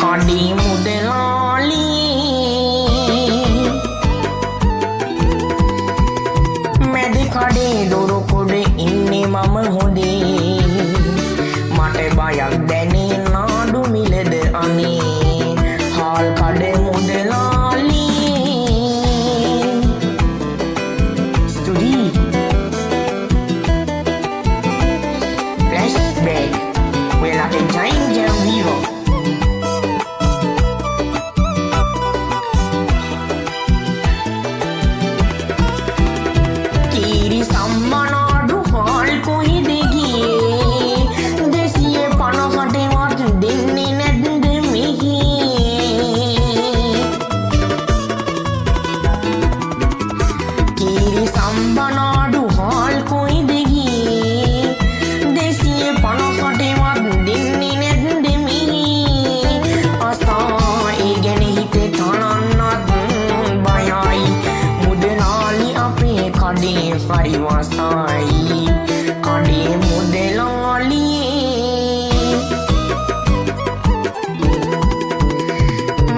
කඩේ මුදලාලි මැද කඩේ දොර කොට ඉන්නේ මම හොඳේ මට බයක් දැනේ නාඩු මිලද අනේ හාල් කඩ මුදලාලි ස්තුති flashback වෙලාට ජයින් වීරෝ සම්මනාඩු හාල් කොහෙද ගියේ 250ටවත් දෙන්නේ නැද්ද මෙහි කීරි සම්මනාඩු හාල් කොහෙද ගියේ 250ටවත් දෙන්නේ නැද්ද මෙහි අසා ඒ ගැන හිතේ තනන්නත් බයයි මුදලාලි අපේ කඩේ පරිවාසයි කඩේ මුදලාලි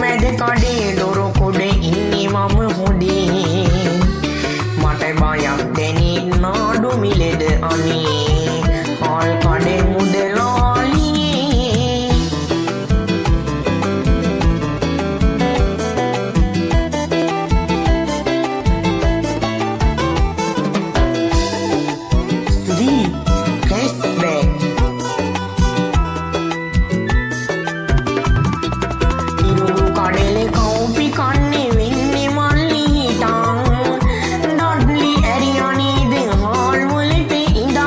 මැද කඩේ දොර කොට ඉන්නේ මම හොඳේ මට බයක් දැනේ නාඩු මිලද අනේ හාල් කඩේ මුදලාලි කන්නේ වෙන්නේ මල්ලි හිටන් ඩඩ්ලි ඇරියානේද හාල් වලට ඉඳන්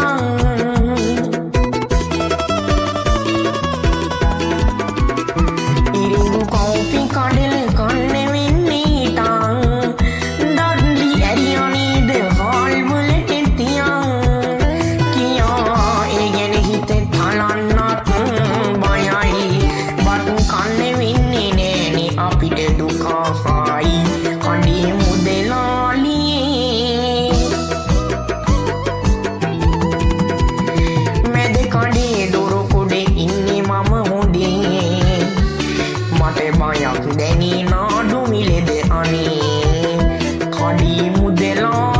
ඉරිඟු කෝපි කඩල කන්නේ වෙන්නේ හිටන් ඩඩ්ලි ඇරියානේද හාල් වලට තියන් කියා ඒ ගැන හිතේ තලන්නත් බයයි බත් කන්නේ වෙන්නේ නෑනේ අපිට දුකයි කඩේ මුදලාලි මැද කඩේ දොර කොට ඉන්නේ මම හොඳේ මට බයක් දැනේ නාඩු මිලද අනේ කඩේ මුදලාලි